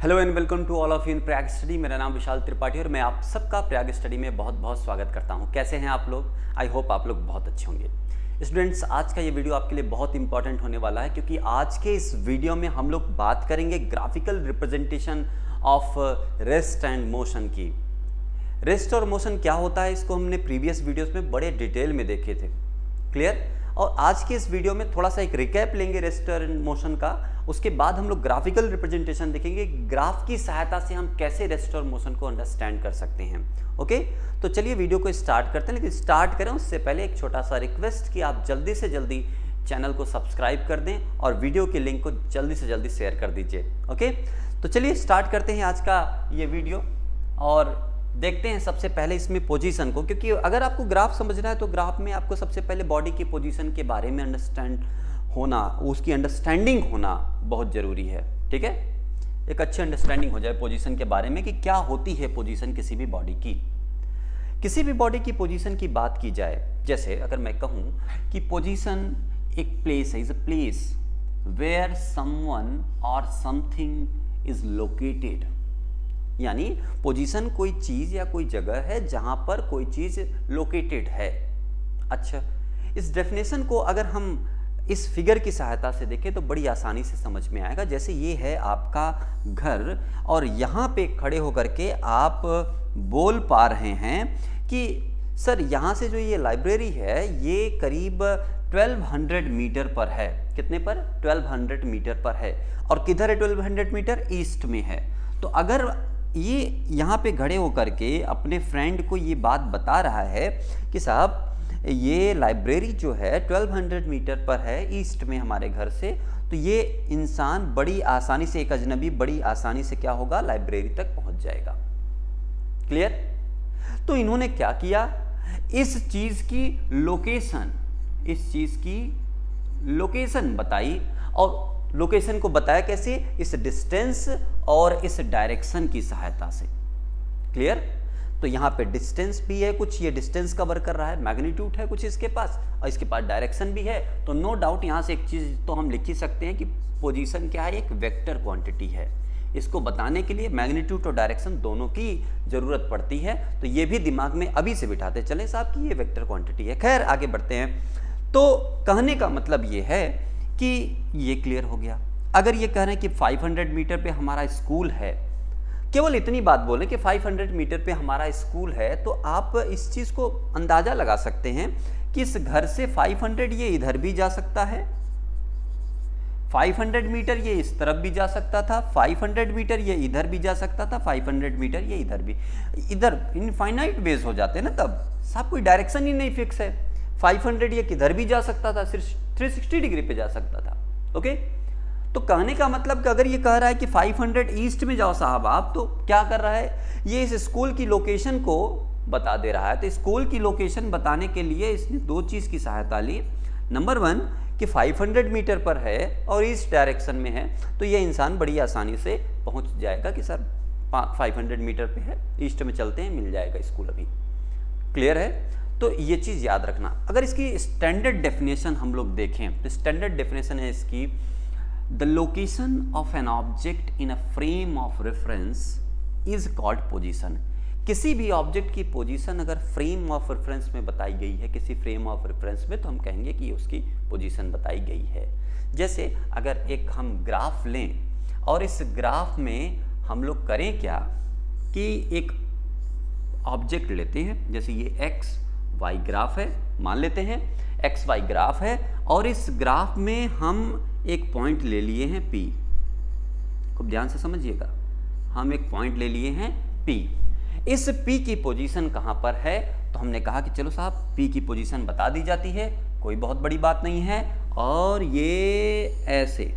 Hello and welcome to all of you in Prayag study. मेरा नाम विशाल त्रिपाठी और मैं आप सबका प्रयाग स्टडी में बहुत बहुत स्वागत करता हूं। कैसे हैं आप लोग? आई होप आप लोग बहुत अच्छे होंगे। स्टूडेंट्स, आज का ये वीडियो आपके लिए बहुत इंपॉर्टेंट होने वाला है क्योंकि आज के इस वीडियो में हम लोग बात करेंगे graphical representation of rest and motion की। रेस्ट और मोशन क्या होता है, इसको हमने प्रीवियस वीडियोस में बड़े डिटेल में देखे थे। क्लियर? और आज के इस वीडियो में थोड़ा सा एक रिकैप लेंगे रेस्ट एंड मोशन का। उसके बाद हम लोग ग्राफिकल रिप्रेजेंटेशन देखेंगे, ग्राफ की सहायता से हम कैसे रेस्ट और मोशन को अंडरस्टैंड कर सकते हैं। ओके, तो चलिए वीडियो को स्टार्ट करते हैं। लेकिन स्टार्ट करें उससे पहले एक छोटा सा रिक्वेस्ट कि आप जल्दी से जल्दी चैनल को सब्सक्राइब कर दें और वीडियो के लिंक को जल्दी से जल्दी शेयर कर दीजिए। ओके, तो चलिए स्टार्ट करते हैं आज का ये वीडियो और देखते हैं सबसे पहले इसमें पोजीशन को। क्योंकि अगर आपको ग्राफ समझना है तो ग्राफ में आपको सबसे पहले बॉडी की पोजीशन के बारे में अंडरस्टैंड होना, उसकी अंडरस्टैंडिंग होना बहुत ज़रूरी है। ठीक है, एक अच्छी अंडरस्टैंडिंग हो जाए पोजीशन के बारे में कि क्या होती है पोजीशन किसी भी बॉडी की। किसी भी बॉडी की पोजीशन की बात की जाए, जैसे अगर मैं कहूँ कि पोजीशन एक प्लेस है, is a place where someone or something is located. यानी पोजीशन कोई चीज या कोई जगह है जहां पर कोई चीज लोकेटेड है। अच्छा, इस डेफिनेशन को अगर हम इस फिगर की सहायता से देखें तो बड़ी आसानी से समझ में आएगा। जैसे ये है आपका घर और यहाँ पे खड़े होकर के आप बोल पा रहे हैं कि सर यहाँ से जो ये लाइब्रेरी है ये करीब 1200 मीटर पर है। कितने पर? 1200 मीटर पर है। और किधर है 1200 मीटर? ईस्ट में है। तो अगर ये यहाँ पे खड़े होकर के अपने फ्रेंड को ये बात बता रहा है कि साहब ये लाइब्रेरी जो है 1200 मीटर पर है ईस्ट में हमारे घर से, तो ये इंसान बड़ी आसानी से, एक अजनबी बड़ी आसानी से क्या होगा, लाइब्रेरी तक पहुंच जाएगा। क्लियर? तो इन्होंने क्या किया, इस चीज की लोकेशन बताई। और लोकेशन को बताया कैसे? इस डिस्टेंस और इस डायरेक्शन की सहायता से। क्लियर? तो यहाँ पे डिस्टेंस भी है, कुछ ये डिस्टेंस कवर कर रहा है, मैग्नीट्यूड है कुछ इसके पास, और इसके पास डायरेक्शन भी है। तो नो डाउट यहाँ से एक चीज़ तो हम लिख ही सकते हैं कि पोजीशन क्या है, एक वेक्टर क्वांटिटी है। इसको बताने के लिए मैग्नीट्यूड और डायरेक्शन दोनों की जरूरत पड़ती है। तो ये भी दिमाग में अभी से बिठाते चलें साहब कि ये वेक्टर क्वांटिटी है। खैर, आगे बढ़ते हैं। तो कहने का मतलब ये है कि ये क्लियर हो गया। अगर ये कह रहे हैं कि 500 मीटर पे हमारा स्कूल है, केवल इतनी बात बोले कि 500 मीटर पे हमारा स्कूल है, तो आप इस चीज़ को अंदाज़ा लगा सकते हैं कि इस घर से 500 ये इधर भी जा सकता है, 500 मीटर ये इस तरफ भी जा सकता था, 500 मीटर ये इधर भी जा सकता था, 500 मीटर ये इधर भी। इधर इनफाइनाइट वेज हो जाते हैं ना, तब साहब कोई डायरेक्शन ही नहीं फिक्स है। 500 ये किधर भी जा सकता था, सिर्फ 360 डिग्री पे जा सकता था। ओके, तो कहने का मतलब कि अगर ये कह रहा है कि 500 ईस्ट में जाओ साहब आप, तो क्या कर रहा है, ये इस स्कूल की लोकेशन को बता दे रहा है। तो स्कूल की लोकेशन बताने के लिए इसने दो चीज़ की सहायता ली। नंबर 1 कि 500 मीटर पर है और ईस्ट डायरेक्शन में है, तो ये इंसान बड़ी आसानी से पहुंच जाएगा कि सर 500 मीटर पे है, ईस्ट में चलते हैं, मिल जाएगा स्कूल अभी। क्लियर है? तो ये चीज़ याद रखना। अगर इसकी स्टैंडर्ड डेफिनेशन हम लोग देखें तो स्टैंडर्ड डेफिनेशन है इसकी, the location of an object in a frame of reference is called position. किसी भी ऑब्जेक्ट की पोजीशन अगर फ्रेम ऑफ रेफरेंस में बताई गई है, किसी फ्रेम ऑफ रेफरेंस में, तो हम कहेंगे कि उसकी पोजीशन बताई गई है। जैसे अगर एक हम ग्राफ लें और इस ग्राफ में हम लोग करें क्या कि एक ऑब्जेक्ट लेते हैं, जैसे ये एक्स वाई ग्राफ है, मान लेते हैं एक्स वाई ग्राफ है, और इस ग्राफ में हम एक पॉइंट ले लिए हैं P। खूब ध्यान से समझिएगा, हम एक पॉइंट ले लिए हैं P। इस P की पोजीशन कहाँ पर है? तो हमने कहा कि चलो साहब P की पोजीशन बता दी जाती है, कोई बहुत बड़ी बात नहीं है। और ये ऐसे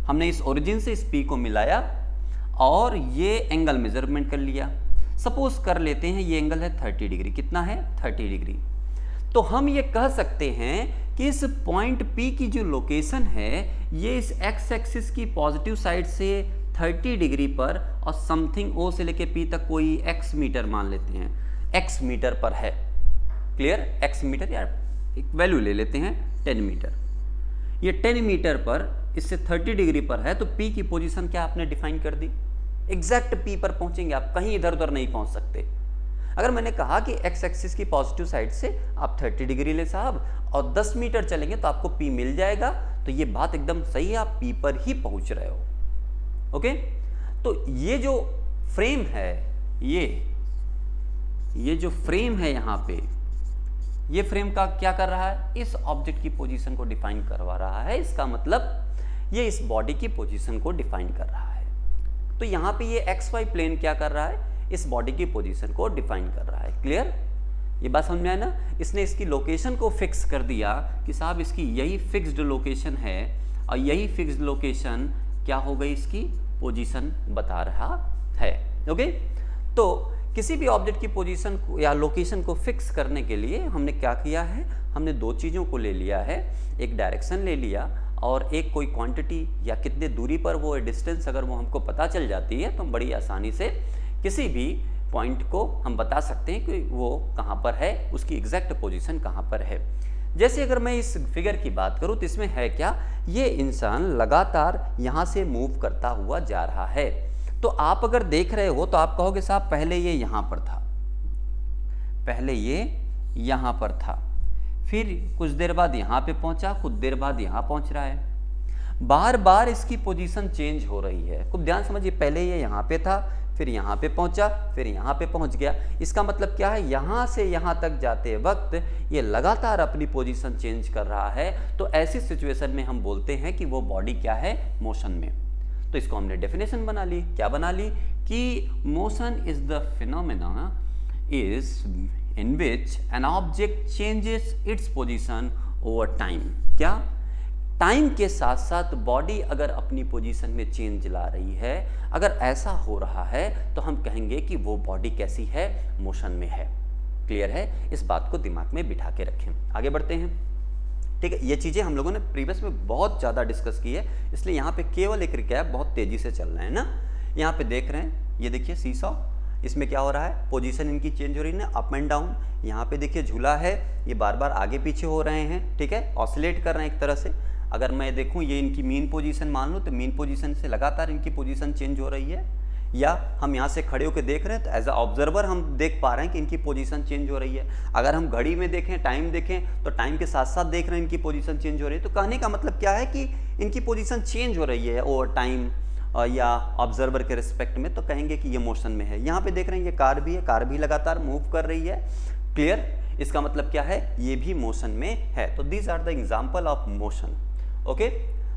हमने इस ओरिजिन से इस P को मिलाया और ये एंगल मेजरमेंट कर लिया। सपोज कर लेते हैं ये एंगल है 30 डिग्री। कितना है? 30 डिग्री। तो हम ये कह सकते हैं कि इस पॉइंट P की जो लोकेशन है ये इस एक्स एक्सिस की पॉजिटिव साइड से 30 डिग्री पर और समथिंग O से लेके P तक कोई x मीटर मान लेते हैं, x मीटर पर है। क्लियर? x मीटर या एक वैल्यू ले लेते हैं 10 मीटर। ये 10 मीटर पर इससे 30 डिग्री पर है, तो P की पोजीशन क्या आपने डिफाइन कर दी, एग्जैक्ट P पर पहुंचेंगे आप, कहीं इधर उधर नहीं पहुंच सकते। अगर मैंने कहा कि एक्स एक्सिस की पॉजिटिव साइड से आप 30 डिग्री ले साहब और 10 मीटर चलेंगे तो आपको P मिल जाएगा, तो ये बात एकदम सही है, आप P पर ही पहुंच रहे हो। ओके, तो ये जो फ्रेम है, ये जो फ्रेम है यहाँ पे, ये फ्रेम का क्या कर रहा है, इस ऑब्जेक्ट की पोजीशन को डिफाइन करवा रहा है। इसका मतलब ये इस बॉडी की पोजीशन को डिफाइन कर रहा है। तो यहाँ पे ये एक्स वाई प्लेन क्या कर रहा है, इस बॉडी की पोजीशन को डिफाइन कर रहा है। क्लियर, ये बात समझ में आया ना। इसने इसकी लोकेशन को फिक्स कर दिया कि साहब इसकी यही फिक्स्ड लोकेशन है और यही फिक्स्ड लोकेशन क्या हो गई, इसकी पोजीशन बता रहा है। ओके, तो किसी भी ऑब्जेक्ट की पोजीशन को या लोकेशन को फिक्स करने के लिए हमने क्या किया है, हमने दो चीज़ों को ले लिया है, एक डायरेक्शन ले लिया और एक कोई क्वांटिटी या कितने दूरी पर वो डिस्टेंस अगर वो हमको पता चल जाती है तो हम बड़ी आसानी से किसी भी पॉइंट को हम बता सकते हैं कि वो कहाँ पर है, उसकी एग्जैक्ट पोजीशन कहाँ पर है। जैसे अगर मैं इस फिगर की बात करूँ तो इसमें है क्या, ये इंसान लगातार यहाँ से मूव करता हुआ जा रहा है। तो आप अगर देख रहे हो तो आप कहोगे साहब पहले ये यहाँ पर था, पहले ये यहाँ पर था, फिर कुछ देर बाद यहाँ पे पहुँचा, कुछ देर बाद यहाँ पहुँच रहा है, बार बार इसकी पोजीशन चेंज हो रही है। खूब ध्यान समझिए, पहले ये यहाँ पे था, फिर यहाँ पे पहुँचा, फिर यहाँ पे पहुँच गया। इसका मतलब क्या है, यहाँ से यहाँ तक जाते वक्त ये लगातार अपनी पोजीशन चेंज कर रहा है। तो ऐसी सिचुएशन में हम बोलते हैं कि वो बॉडी क्या है, मोशन में। तो इसको हमने डेफिनेशन बना ली, क्या बना ली कि motion is the phenomena is in which an object changes its position over time. क्या, टाइम के साथ साथ बॉडी अगर अपनी पोजीशन में चेंज ला रही है, अगर ऐसा हो रहा है तो हम कहेंगे कि वो बॉडी कैसी है, मोशन में है। क्लियर है, इस बात को दिमाग में बिठा के रखें। आगे बढ़ते हैं। ठीक है, ये चीज़ें हम लोगों ने प्रीवियस में बहुत ज़्यादा डिस्कस की है, इसलिए यहाँ पे केवल एक रिकैप बहुत तेज़ी से चल रहा है ना। यहाँ पे देख रहे हैं, ये देखिए सीसॉ, इसमें क्या हो रहा है, पोजीशन इनकी चेंज हो रही है ना, अप एंड डाउन। यहाँ पे देखिए झूला है, ये बार बार आगे पीछे हो रहे हैं, ठीक है, ऑसिलेट कर रहे हैं एक तरह से। अगर मैं देखूँ ये इनकी मीन पोजीशन मान लूँ तो मीन पोजीशन से लगातार इनकी पोजीशन चेंज हो रही है, या हम यहाँ से खड़े होकर देख रहे हैं तो एज अ ऑब्जर्वर हम देख पा रहे हैं कि इनकी पोजीशन चेंज हो रही है। अगर हम घड़ी में देखें, टाइम देखें, तो टाइम के साथ साथ देख रहे हैं इनकी पोजीशन चेंज हो रही है। तो कहने का मतलब क्या है कि इनकी पोजीशन चेंज हो रही है ओवर टाइम या ऑब्जर्वर के रिस्पेक्ट में, तो कहेंगे कि ये मोशन में है। यहाँ पे देख रहे हैं ये कार भी है, कार भी लगातार मूव कर रही है। क्लियर, इसका मतलब क्या है, ये भी मोशन में है। तो these are the example of motion. Okay,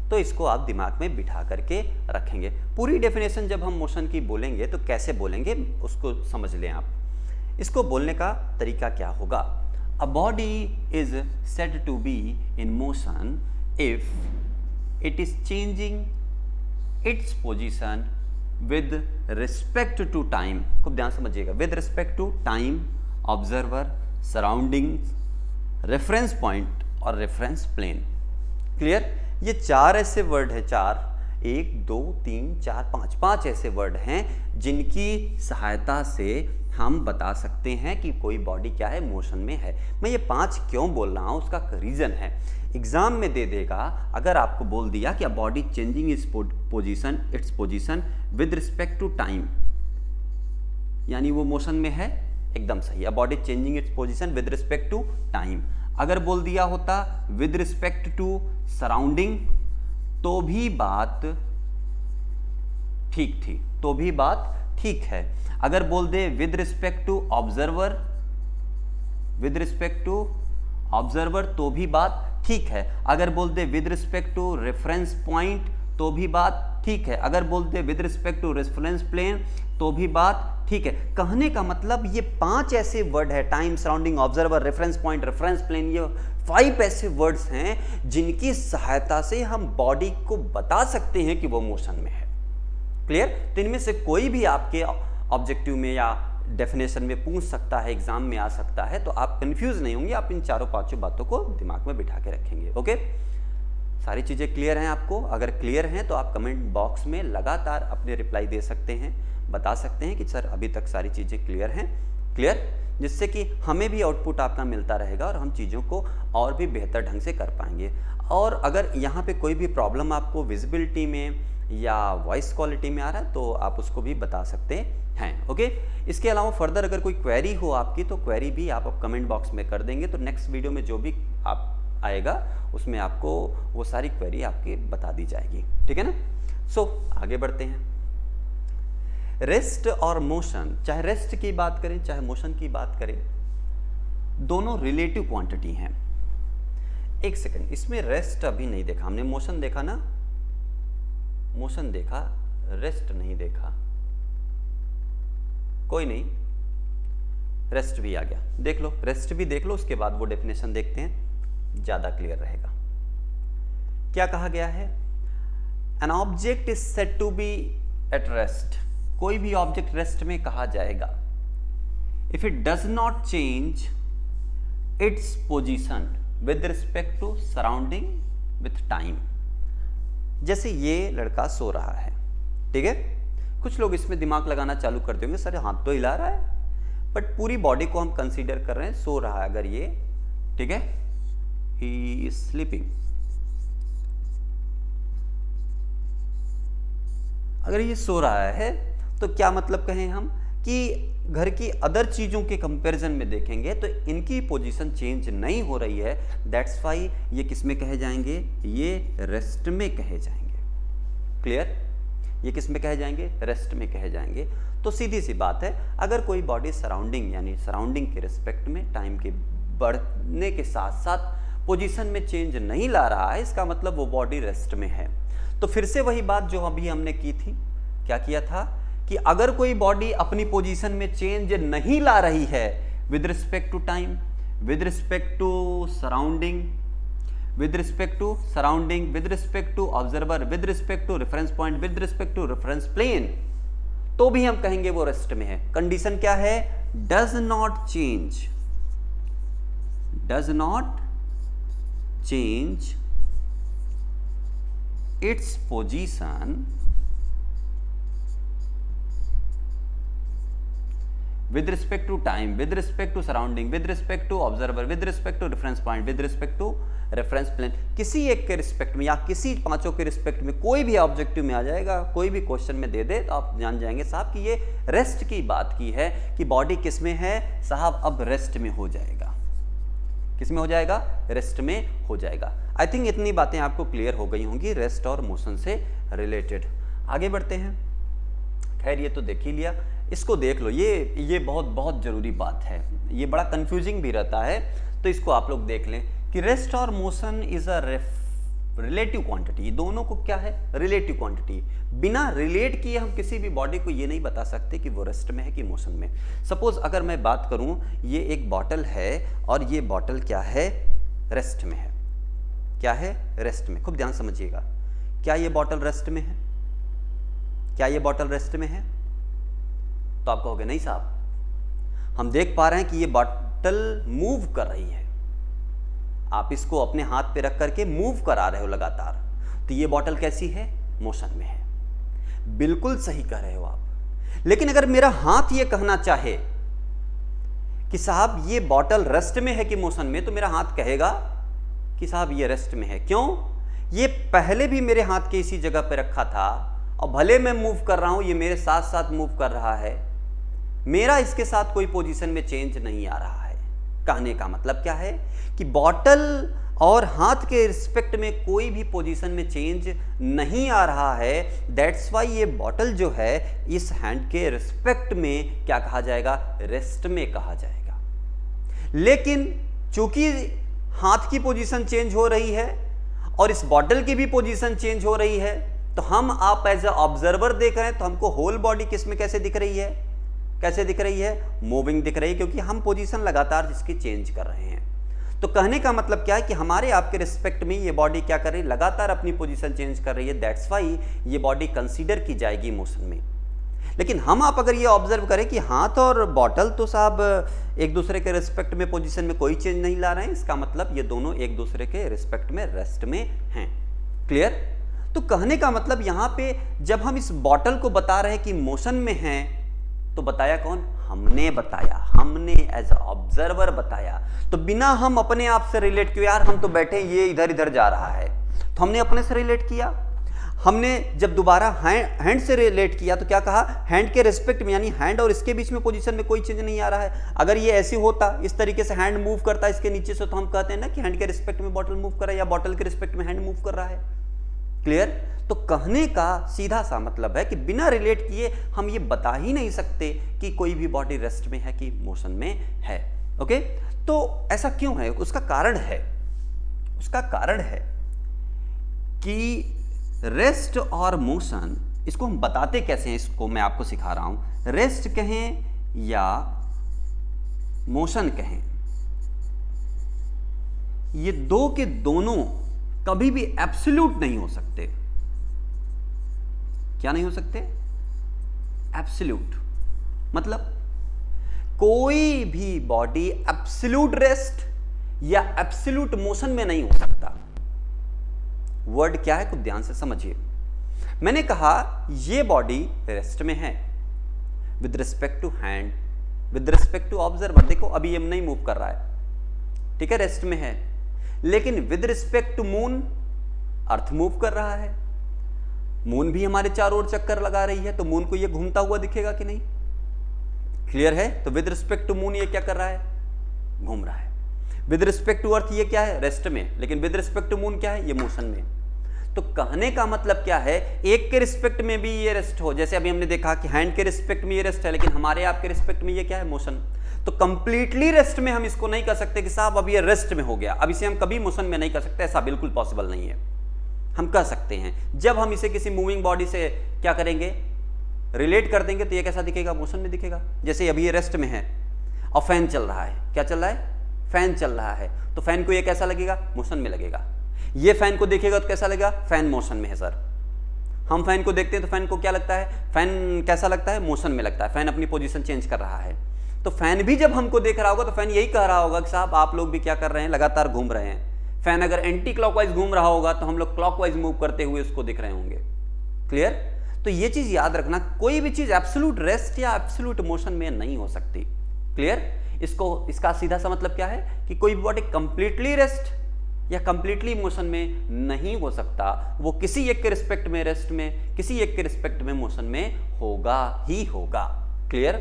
तो इसको आप दिमाग में बिठा करके रखेंगे। पूरी डेफिनेशन जब हम मोशन की बोलेंगे तो कैसे बोलेंगे उसको समझ लें आप। इसको बोलने का तरीका क्या होगा, a body is said to be in motion if it is changing its position with respect to time. खूब ध्यान समझिएगा, with respect to time, observer, surroundings, reference point और रेफरेंस प्लेन। क्लियर, ये चार ऐसे वर्ड है, चार, 1 2 3 4 5, 5 ऐसे वर्ड हैं जिनकी सहायता से हम बता सकते हैं कि कोई बॉडी क्या है, मोशन में है। मैं ये 5 क्यों बोल रहा हूँ, उसका रीज़न है, एग्जाम में दे देगा। अगर आपको बोल दिया कि a body changing its position with respect to time, यानी वो मोशन में है, एकदम सही, a body changing its position with respect to time. अगर बोल दिया होता विद रिस्पेक्ट टू सराउंडिंग तो भी बात ठीक थी, तो भी बात ठीक है। अगर बोल दे with respect to observer, with respect to observer तो भी बात ठीक है। अगर बोल दे with respect to reference point तो भी बात ठीक है। अगर बोल दे with respect to reference plane तो भी बात ठीक है। कहने का मतलब ये 5 ऐसे वर्ड है, time, surrounding, observer, reference point, reference plane, ये 5 ऐसे वर्ड्स हैं जिनकी सहायता से हम बॉडी को बता सकते हैं कि वो मोशन में है। क्लियर, तो इनमें से कोई भी आपके ऑब्जेक्टिव में या डेफिनेशन में पूछ सकता है, एग्जाम में आ सकता है, तो आप कंफ्यूज नहीं होंगे, आप इन 4-5 बातों को दिमाग में बिठा के रखेंगे। ओके, सारी चीज़ें क्लियर हैं आपको? अगर क्लियर हैं तो आप कमेंट बॉक्स में लगातार अपने रिप्लाई दे सकते हैं, बता सकते हैं कि सर अभी तक सारी चीज़ें क्लियर हैं। क्लियर, जिससे कि हमें भी आउटपुट आपका मिलता रहेगा और हम चीज़ों को और भी बेहतर ढंग से कर पाएंगे। और अगर यहाँ पे कोई भी प्रॉब्लम आपको विजिबिलिटी में या वॉइस क्वालिटी में आ रहा है तो आप उसको भी बता सकते हैं। ओके, इसके अलावा फर्दर अगर कोई क्वेरी हो आपकी तो क्वेरी भी आप कमेंट बॉक्स में कर देंगे, तो नेक्स्ट वीडियो में जो भी आप आएगा उसमें आपको वो सारी क्वेरी आपकी बता दी जाएगी। ठीक है ना। सो आगे बढ़ते हैं। रेस्ट और मोशन, चाहे रेस्ट की बात करें चाहे मोशन की बात करें, दोनों रिलेटिव क्वांटिटी हैं। एक सेकंड, इसमें रेस्ट अभी नहीं देखा हमने, मोशन देखा ना, मोशन देखा, रेस्ट नहीं देखा। कोई नहीं, रेस्ट भी आ गया, देख लो, रेस्ट भी देख लो, उसके बाद वो डेफिनेशन देखते हैं, ज्यादा क्लियर रहेगा। क्या कहा गया है? An object is said to be at rest, कोई भी ऑब्जेक्ट रेस्ट में कहा जाएगा if it does not change its position with respect to surrounding with time. जैसे ये लड़का सो रहा है, ठीक है, कुछ लोग इसमें दिमाग लगाना चालू कर देंगे, सर हाथ तो हिला रहा है, बट पूरी बॉडी को हम कंसीडर कर रहे हैं, सो रहा है अगर ये, ठीक है, ही इज स्लीपिंग। अगर ये सो रहा है तो क्या मतलब कहें हम कि घर की अदर चीजों के कंपैरिजन में देखेंगे तो इनकी पोजीशन चेंज नहीं हो रही है, दैट्स वाई ये किस में कहे जाएंगे? ये रेस्ट में कहे जाएंगे। क्लियर? ये किस में कहे जाएंगे? रेस्ट में कहे जाएंगे। तो सीधी सी बात है, अगर कोई बॉडी सराउंडिंग यानी सराउंडिंग के रिस्पेक्ट में टाइम के बढ़ने के साथ साथ पोजीशन में चेंज नहीं ला रहा है, इसका मतलब वो बॉडी रेस्ट में है। तो फिर से वही बात जो अभी हमने की थी, क्या किया था कि अगर कोई बॉडी अपनी पोजीशन में चेंज नहीं ला रही है with respect to time, with respect to surrounding, with respect to surrounding, with respect to observer, with respect to reference point, with respect to reference plane, तो भी हम कहेंगे वो रेस्ट में है। कंडीशन क्या है? Does not change, does not change its position with respect to time, with respect to surrounding, with respect to observer, with respect to reference point, with respect to reference plane। किसी एक के respect में या किसी पांचों के respect में कोई भी ऑब्जेक्टिव में आ जाएगा, कोई भी क्वेश्चन में दे दे तो आप जान जाएंगे साहब कि ये रेस्ट की बात की है, कि बॉडी किस में है साहब? अब रेस्ट में हो जाएगा। किस में हो जाएगा? रेस्ट में हो जाएगा। आई थिंक इतनी बातें आपको क्लियर हो गई होंगी रेस्ट और मोशन से रिलेटेड। आगे बढ़ते हैं। खैर ये तो देख ही लिया, इसको देख लो, ये बहुत जरूरी बात है, ये बड़ा कंफ्यूजिंग भी रहता है, तो इसको आप लोग देख लें कि रेस्ट और motion is a relative quantity. दोनों को क्या है? Relative quantity. बिना रिलेट किए हम किसी भी बॉडी को ये नहीं बता सकते कि वो रेस्ट में है कि मोशन में। सपोज अगर मैं बात करूं, ये एक बॉटल है और ये बॉटल क्या है? रेस्ट में है। क्या है? रेस्ट में। खूब ध्यान समझिएगा, क्या ये बॉटल रेस्ट में है? क्या ये बॉटल रेस्ट में है? तो आप कहोगे नहीं साहब, हम देख पा रहे हैं कि ये बॉटल मूव कर रही है, आप इसको अपने हाथ पे रख करके मूव करा रहे हो लगातार, तो ये बॉटल कैसी है? मोशन में है। बिल्कुल सही कह रहे हो आप। लेकिन अगर मेरा हाथ ये कहना चाहे कि साहब ये बॉटल रेस्ट में है कि मोशन में, तो मेरा हाथ कहेगा कि साहब ये रेस्ट में है। क्यों? ये पहले भी मेरे हाथ के इसी जगह पे रखा था और भले मैं मूव कर रहा हूं, ये मेरे साथ साथ मूव कर रहा है, मेरा इसके साथ कोई पोजीशन में चेंज नहीं आ रहा है। कहने का मतलब क्या है कि बॉटल और हाथ के रिस्पेक्ट में कोई भी पोजीशन में चेंज नहीं आ रहा है, दैट्स वाई ये बॉटल जो है इस हैंड के रिस्पेक्ट में क्या कहा जाएगा? रेस्ट में कहा जाएगा। लेकिन चूंकि हाथ की पोजीशन चेंज हो रही है और इस बॉटल की भी पोजीशन चेंज हो रही है, तो हम आप एज ए ऑब्जर्वर देख रहे हैं, तो हमको होल बॉडी किस में कैसे दिख रही है? कैसे दिख रही है? मूविंग दिख रही है, क्योंकि हम पोजीशन लगातार जिसकी चेंज कर रहे हैं। तो कहने का मतलब क्या है कि हमारे आपके रिस्पेक्ट में ये बॉडी क्या कर रही है? लगातार अपनी पोजीशन चेंज कर रही है, दैट्स वाई ये बॉडी कंसीडर की जाएगी मोशन में। लेकिन हम आप अगर ये ऑब्जर्व करें कि हाथ और बॉटल तो साहब एक दूसरे के रिस्पेक्ट में पोजीशन में कोई चेंज नहीं ला रहे हैं, इसका मतलब ये दोनों एक दूसरे के रिस्पेक्ट में रेस्ट में हैं। क्लियर? तो कहने का मतलब यहां पे जब हम इस बॉटल को बता रहे हैं कि मोशन में है, तो बताया कौन? हमने बताया। हमने एज ऑब्जर्वर बताया, तो बिना हम अपने आप से रिलेट किए, यार हम तो बैठे ये इधर इधर जा रहा है, तो हमने अपने से रिलेट किया। हमने जब दोबारा हैंड से रिलेट किया तो क्या कहा, हैंड के रिस्पेक्ट में, यानी हैंड और इसके बीच में पोजीशन में कोई चेंज नहीं आ रहा है। अगर ये ऐसे होता, इस तरीके से हैंड मूव करता इसके नीचे से, तो हम कहते हैं ना कि हैंड के रिस्पेक्ट में बॉटल मूव कर रहा है या बॉटल के रिस्पेक्ट में हैंड मूव कर रहा है। क्लियर? तो कहने का सीधा सा मतलब है कि बिना रिलेट किए हम ये बता ही नहीं सकते कि कोई भी बॉडी रेस्ट में है कि मोशन में है। ओके, तो ऐसा क्यों है? उसका कारण है कि रेस्ट और मोशन, इसको हम बताते कैसे हैं, इसको मैं आपको सिखा रहा हूं। रेस्ट कहें या मोशन कहें, ये दो के दोनों कभी भी एब्सोल्यूट नहीं हो सकते। क्या नहीं हो सकते? एब्सोल्यूट। मतलब कोई भी बॉडी एब्सोल्यूट रेस्ट या एब्सोल्यूट मोशन में नहीं हो सकता। वर्ड क्या है, कुछ ध्यान से समझिए। मैंने कहा ये बॉडी रेस्ट में है with respect to hand, with respect to observer. देखो अभी ये नहीं मूव कर रहा है, ठीक है, रेस्ट में है। लेकिन with respect to moon, earth move कर रहा है, मून भी हमारे चारों ओर चक्कर लगा रही है, तो मून को ये घूमता हुआ दिखेगा कि नहीं? क्लियर है? तो विद रिस्पेक्ट टू मून ये क्या कर रहा है? घूम रहा है। विद रिस्पेक्ट टू अर्थ ये क्या है? रेस्ट में। लेकिन विद रिस्पेक्ट टू मून क्या है? ये मोशन में। तो कहने का मतलब क्या है, एक के रिस्पेक्ट में भी ये रेस्ट हो, जैसे अभी हमने देखा कि हैंड के रिस्पेक्ट में ये रेस्ट है, लेकिन हमारे आपके रिस्पेक्ट में ये क्या है? मोशन। तो कंप्लीटली रेस्ट में हम इसको नहीं कर सकते कि साहब अब ये रेस्ट में हो गया, अब इसे हम कभी मोशन में नहीं कर सकते, ऐसा बिल्कुल पॉसिबल नहीं है। हम कह सकते हैं जब हम इसे किसी मूविंग बॉडी से क्या करेंगे, रिलेट कर देंगे, तो ये कैसा दिखेगा? मोशन में दिखेगा। जैसे अभी ये रेस्ट में है और फैन चल रहा है, क्या चल रहा है? फैन चल रहा है, तो फैन को ये कैसा लगेगा? मोशन में लगेगा। ये फैन को देखेगा तो कैसा लगेगा? फैन मोशन में है सर। हम फैन को देखते हैं तो फैन को क्या लगता है? फैन कैसा लगता है? मोशन में लगता है। फैन अपनी पोजीशन चेंज कर रहा है। तो फैन भी जब हमको देख रहा होगा तो फैन यही कह रहा होगा कि साहब आप लोग भी क्या कर रहे हैं? लगातार घूम रहे हैं। फैन अगर एंटी क्लॉकवाइज घूम रहा होगा तो हम लोग क्लॉकवाइज मूव करते हुए उसको देख रहे होंगे। क्लियर? तो ये चीज याद रखना, कोई भी चीज एब्सोल्यूट रेस्ट या एब्सोल्यूट मोशन में नहीं हो सकती। क्लियर? इसका सीधा सा मतलब क्या है कि कोई भी बॉडी कंप्लीटली रेस्ट या कंप्लीटली मोशन में नहीं हो सकता। वो किसी एक के रिस्पेक्ट में रेस्ट में, किसी एक के रिस्पेक्ट में मोशन में होगा ही होगा। क्लियर?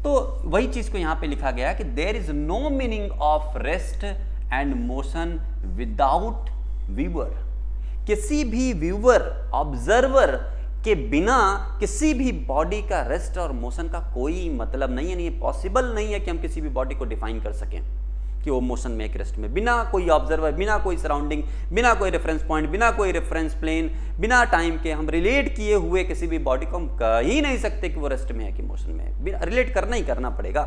तो वही चीज को यहां पे लिखा गया कि there is no meaning of rest and motion without viewer. किसी भी व्यूअर, ऑब्जर्वर के बिना किसी भी बॉडी का रेस्ट और मोशन का कोई मतलब नहीं है। नहीं, पॉसिबल नहीं है कि हम किसी भी बॉडी को डिफाइन कर सकें कि वो मोशन में, एक रेस्ट में, बिना कोई ऑब्जर्वर, बिना कोई सराउंडिंग, बिना कोई रेफरेंस पॉइंट, बिना कोई रेफरेंस प्लेन, बिना टाइम के हम रिलेट किए हुए किसी भी बॉडी को हम कह ही नहीं सकते कि वो रेस्ट में है कि मोशन में है। रिलेट करना ही करना पड़ेगा।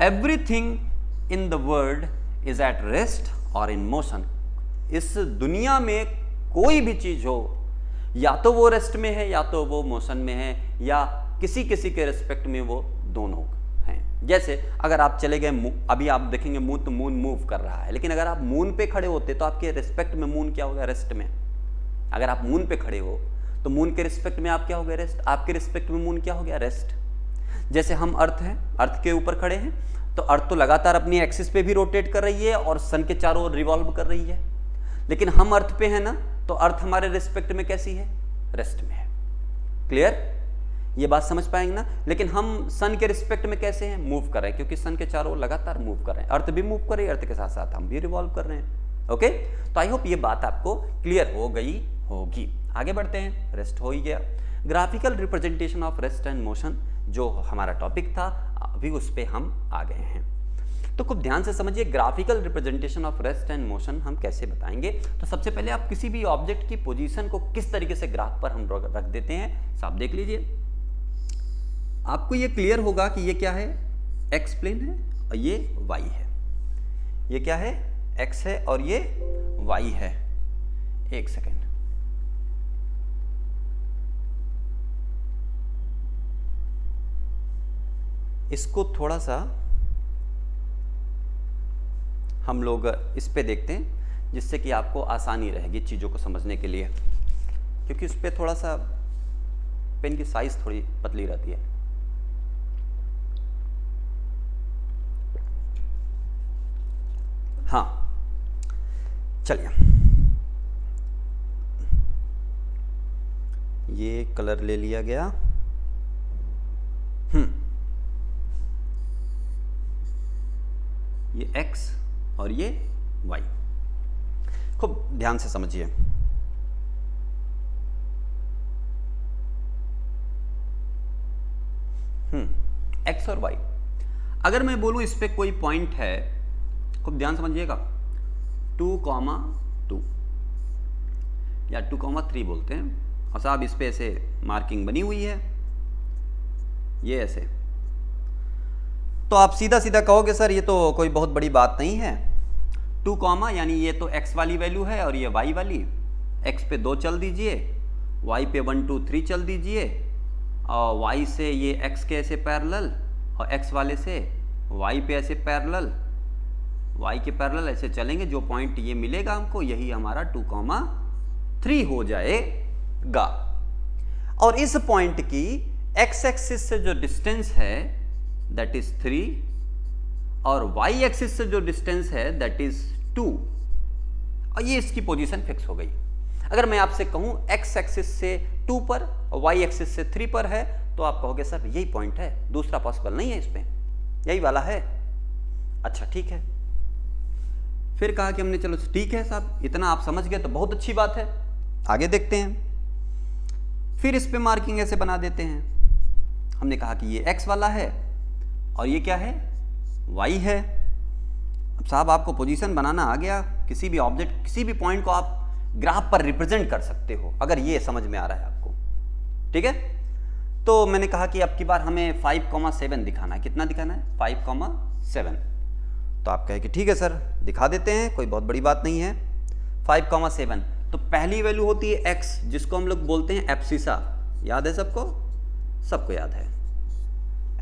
Everything in the world is at rest और इन मोशन। इस दुनिया में कोई भी चीज हो, या तो वो रेस्ट में है या तो वो मोशन में है, या किसी किसी के रिस्पेक्ट में वो दोनों हैं। जैसे अगर आप चले गए, अभी आप देखेंगे मून, तो मून मूव कर रहा है, लेकिन अगर आप मून पे खड़े होते तो आपके रिस्पेक्ट में मून क्या हो गया? रेस्ट में। अगर आप मून पे खड़े हो तो मून के रिस्पेक्ट में आप क्या हो गए? रेस्ट। आपके रिस्पेक्ट में मून क्या हो गया? रेस्ट। जैसे हम अर्थ हैं, अर्थ के ऊपर खड़े हैं, तो अर्थ तो लगातार अपनी एक्सिस पे भी रोटेट कर रही है और सन के चारों ओर रिवॉल्व कर रही है। लेकिन हम अर्थ पे हैं ना, तो अर्थ हमारे रिस्पेक्ट में कैसी है? रेस्ट में है। क्लियर? ये बात समझ पाएंगे ना? लेकिन हम सन के रिस्पेक्ट में कैसे हैं? मूव कर रहे हैं, क्योंकि सन के चारों ओर लगातार मूव कर रहे हैं। अर्थ भी मूव कर रही है, अर्थ के साथ साथ हम भी रिवॉल्व कर रहे हैं। ओके, तो आई होप ये बात आपको क्लियर हो गई होगी। आगे बढ़ते हैं। रेस्ट हो ही गया। Graphical representation of rest and motion जो हमारा टॉपिक था, अभी उस पर हम आ गए हैं। तो खूब ध्यान से समझिए, graphical representation of rest and motion हम कैसे बताएंगे। तो सबसे पहले आप किसी भी ऑब्जेक्ट की पोजीशन को किस तरीके से ग्राफ पर हम रख देते हैं, साहब देख लीजिए। आपको ये क्लियर होगा कि ये क्या है? एक्स प्लेन है और ये वाई है। ये क्या है? एक्स है और ये वाई है। एक सेकेंड, इसको थोड़ा सा हम लोग इस पे देखते हैं, जिससे कि आपको आसानी रहेगी चीज़ों को समझने के लिए, क्योंकि उस पर थोड़ा सा पेन की साइज थोड़ी पतली रहती है। हाँ चलिए, ये कलर ले लिया गया। ये x और ये y, खूब ध्यान से समझिए। x और y, अगर मैं बोलूं इस पे कोई पॉइंट है, खूब ध्यान समझिएगा, 2,2 या 2,3 बोलते हैं, और साहब इस पे ऐसे मार्किंग बनी हुई है, ये ऐसे, तो आप सीधा सीधा कहोगे सर ये तो कोई बहुत बड़ी बात नहीं है। 2 कॉमा यानी ये तो x वाली वैल्यू है और ये y वाली, x पे 2 चल दीजिए, y पे 1 2 3 चल दीजिए, और y से ये x के ऐसे पैरेलल और x वाले से y पे ऐसे पैरेलल, y के पैरेलल ऐसे चलेंगे, जो पॉइंट ये मिलेगा हमको यही हमारा 2,3 हो जाएगा। और इस पॉइंट की x एक्सिस से जो डिस्टेंस है दैट इज 3 और y एक्सिस से जो डिस्टेंस है दैट इज 2, और ये इसकी पोजीशन फिक्स हो गई। अगर मैं आपसे कहूं x एक्सिस से 2 पर और y एक्सिस से 3 पर है, तो आप कहोगे सर यही पॉइंट है, दूसरा पॉसिबल नहीं है, इस पे यही वाला है। अच्छा ठीक है, फिर कहा कि हमने चलो ठीक है साहब, इतना आप समझ गए तो बहुत अच्छी बात है, आगे देखते हैं। फिर इस पे मार्किंग ऐसे बना देते हैं, हमने कहा कि ये x वाला है और ये क्या है, y है। अब साहब आपको पोजीशन बनाना आ गया, किसी भी ऑब्जेक्ट, किसी भी पॉइंट को आप ग्राफ पर रिप्रेजेंट कर सकते हो, अगर ये समझ में आ रहा है आपको, ठीक है। तो मैंने कहा कि अब की बार हमें 5,7 दिखाना है, कितना दिखाना है, 5,7। तो आप कहे कि ठीक है सर दिखा देते हैं, कोई बहुत बड़ी बात नहीं है। 5,7, तो पहली वैल्यू होती है x, जिसको हम लोग बोलते हैं एब्सिसा, याद है सबको, सबको याद है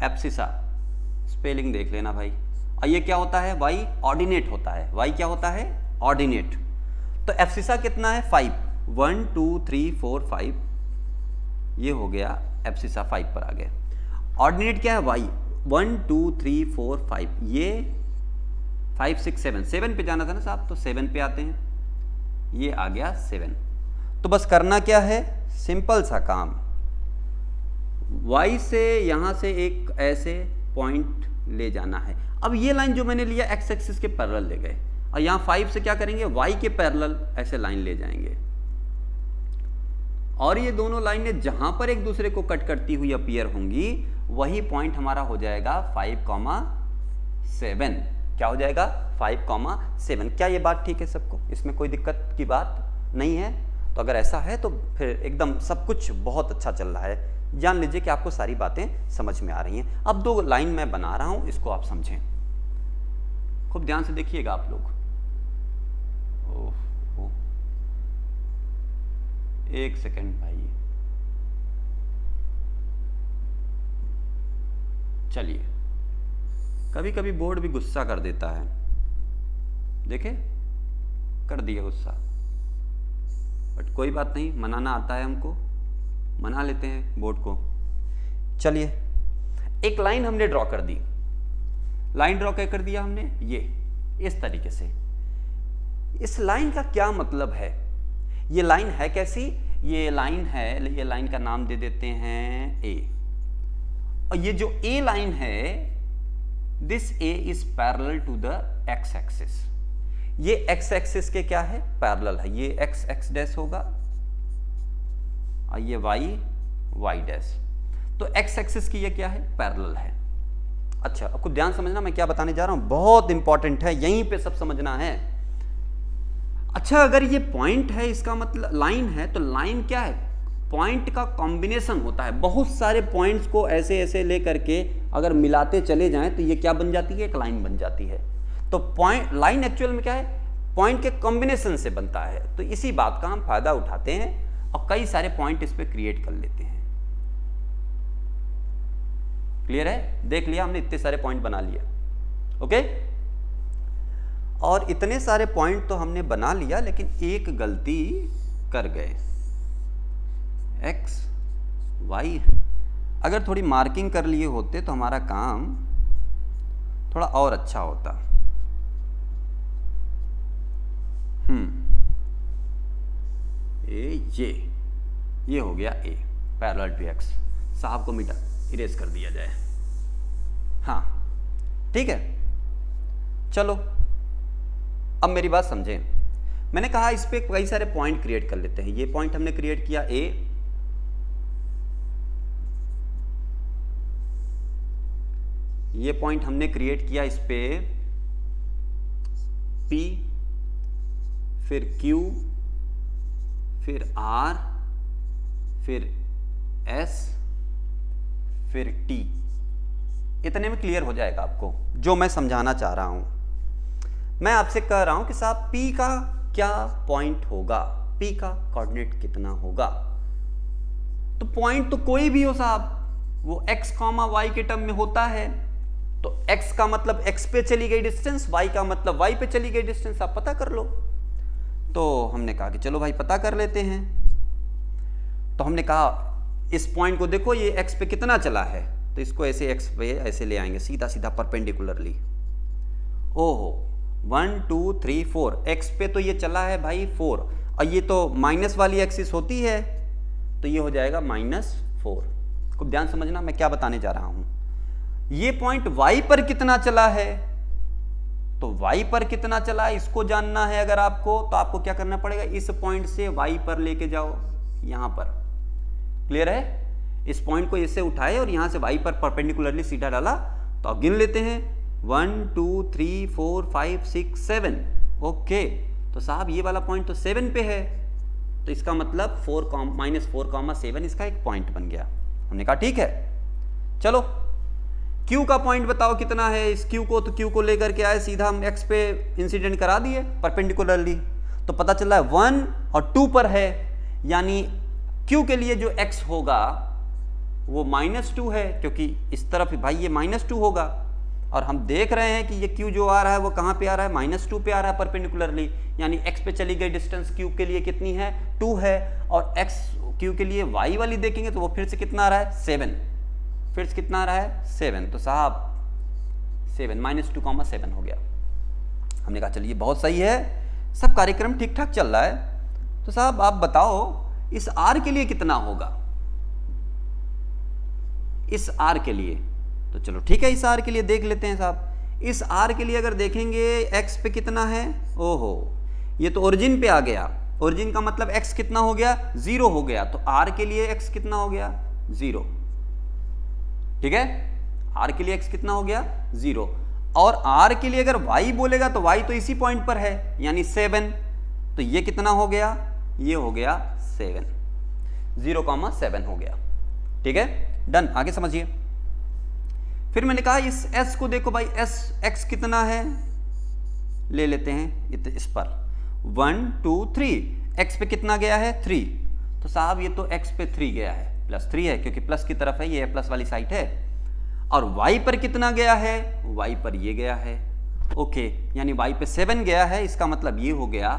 एब्सिसा, स्पेलिंग देख लेना भाई। और ये क्या होता है, y ऑर्डिनेट होता है, y क्या होता है, ऑर्डिनेट। तो एब्सिसा कितना है, 5, 1 2 3 4 5, ये हो गया एब्सिसा 5 पर आ गया। ऑर्डिनेट क्या है, y 1 2 3 4 5, ये 5 6 7, 7 पे जाना था ना साहब, तो 7 पे आते हैं, ये आ गया 7। तो बस करना क्या है, सिंपल सा काम, y से यहां से एक ऐसे पॉइंट ले जाना है। अब ये लाइन जो मैंने लिया x एक्सिस के पैरेलल ले गए, और यहां 5 से क्या करेंगे, y के पैरेलल ऐसे लाइन ले जाएंगे, और ये दोनों लाइनें जहां पर एक दूसरे को कट करती हुई अपीयर होंगी, वही पॉइंट हमारा हो जाएगा 5,7। क्या हो जाएगा, 5,7। क्या ये बात ठीक है सबको, इसमें कोई दिक्कत की बात नहीं है? तो अगर ऐसा है तो फिर एकदम सब कुछ बहुत अच्छा चल रहा है, जान लीजिए कि आपको सारी बातें समझ में आ रही हैं। अब 2 लाइन मैं बना रहा हूं, इसको आप समझें, खूब ध्यान से देखिएगा आप लोग। ओह, एक सेकंड भाई, चलिए, कभी कभी बोर्ड भी गुस्सा कर देता है, देखे कर दिया गुस्सा, बट कोई बात नहीं, मनाना आता है हमको, मना लेते हैं बोर्ड को। चलिए, एक लाइन हमने ड्रॉ कर दी, लाइन ड्रॉ क्या कर दिया हमने, ये इस तरीके से। इस लाइन का क्या मतलब है, ये लाइन है कैसी, ये लाइन है, ये लाइन का नाम दे देते हैं ए, और ये जो ए लाइन है, this A is parallel to the x axis. ये एक्स एक्सिस के क्या है, पैरेलल है, ये एक्स एक्स डैश होगा और ये वाई वाई डैश। तो एक्स एक्सिस की ये क्या है, पैरेलल है। अच्छा, आपको ध्यान समझना मैं क्या बताने जा रहा हूं, बहुत इंपॉर्टेंट है, यहीं पे सब समझना है। अच्छा, अगर ये पॉइंट है, इसका मतलब लाइन है, तो लाइन क्या है, पॉइंट का कॉम्बिनेशन होता है। बहुत सारे पॉइंट्स को ऐसे ऐसे लेकर के अगर मिलाते चले जाएं तो ये क्या बन जाती है, एक लाइन बन जाती है। तो पॉइंट, लाइन एक्चुअल में क्या है, पॉइंट के कॉम्बिनेशन से बनता है। तो इसी बात का हम फायदा उठाते हैं और कई सारे पॉइंट इस पे क्रिएट कर लेते हैं। क्लियर है, देख लिया हमने, इतने सारे पॉइंट बना लिया, ओके। और इतने सारे पॉइंट तो हमने बना लिया, लेकिन एक गलती कर गए, एक्स वाई। अगर थोड़ी मार्किंग कर लिए होते तो हमारा काम थोड़ा और अच्छा होता। ये हो गया ए पैरेलल टू एक्स। साहब को मिटा इरेज कर दिया जाए। हाँ ठीक है, चलो अब मेरी बात समझें। मैंने कहा इस पे कई सारे पॉइंट क्रिएट कर लेते हैं। ये पॉइंट हमने क्रिएट किया ए, ये पॉइंट हमने क्रिएट किया इस पे P, फिर Q, फिर R, फिर S, फिर T। इतने में क्लियर हो जाएगा आपको जो मैं समझाना चाह रहा हूं। मैं आपसे कह रहा हूं कि साहब P का क्या पॉइंट होगा, P का कोऑर्डिनेट कितना होगा। तो पॉइंट तो कोई भी हो साहब, वो x, y के टर्म में होता है। तो x का मतलब x पे चली गई डिस्टेंस, y का मतलब y पे चली गई डिस्टेंस, आप पता कर लो। तो हमने कहा कि चलो भाई पता कर लेते हैं। तो हमने कहा इस पॉइंट को देखो, ये x पे कितना चला है, तो इसको ऐसे x पे ऐसे ले आएंगे सीधा सीधा परपेंडिकुलरली। ओहो 1 2 3 4, x पे तो ये चला है भाई 4, और ये तो माइनस वाली एक्सिस होती है, तो ये हो जाएगा -4। खूब ध्यान समझना मैं क्या बताने जा रहा हूं। ये पॉइंट y पर कितना चला है, तो y पर कितना चला है इसको जानना है अगर आपको, तो आपको क्या करना पड़ेगा, इस पॉइंट से y पर लेके जाओ यहां पर। क्लियर है? इस पॉइंट को इससे उठाए और यहां से y पर परपेंडिकुलरली सीधा डाला। तो अब गिन लेते हैं 1 2 3 4 5 6 7। ओके, तो साहब ये वाला पॉइंट तो 7 पे है, तो इसका मतलब -4,7 इसका एक पॉइंट बन गया। हमने कहा ठीक है, चलो Q का पॉइंट बताओ कितना है। इस Q को, तो Q को लेकर के आए सीधा हम x पे इंसिडेंट करा दिए परपेंडिकुलरली, तो पता चला है 1 और 2 पर है, यानी Q के लिए जो x होगा वो -2 है, क्योंकि इस तरफ भाई ये -2 होगा। और हम देख रहे हैं कि ये Q जो आ रहा है वो कहाँ पे आ रहा है, -2 पे आ रहा है परपेंडिकुलरली, यानी x पे चली गई डिस्टेंस Q के लिए कितनी है, 2 है। और x Q के लिए y वाली देखेंगे तो वो फिर से कितना आ रहा है, 7। फिर से कितना आ रहा है, 7। तो साहब 7 -2,7 हो गया। हमने कहा चलिए बहुत सही है, सब कार्यक्रम ठीक ठाक चल रहा है। तो साहब आप बताओ इस r के लिए कितना होगा, इस r के लिए। तो चलो ठीक है, इस r के लिए देख लेते हैं साहब। इस r के लिए अगर देखेंगे x पे कितना है, ओहो ये तो ओरिजिन पे आ गया। ओरिजिन का मतलब x कितना हो गया, 0 हो गया। तो r के लिए x कितना हो गया, 0। ठीक है, r के लिए x कितना हो गया, 0। और r के लिए अगर y बोलेगा तो y तो इसी पॉइंट पर है, यानी 7। तो ये कितना हो गया, ये हो गया 7, 0,7 हो गया। ठीक है, डन। आगे समझिए। फिर मैंने कहा इस s को देखो भाई, x कितना है, ले लेते हैं इस पर 1 2 3, x पे कितना गया है, 3। तो साहब ये तो x पे 3 गया है, +3 है क्योंकि प्लस की तरफ है, ये प्लस वाली साइड है। और y पर कितना गया है, y पर ये गया है। ओके, यानी y पे 7 गया है, इसका मतलब ये हो गया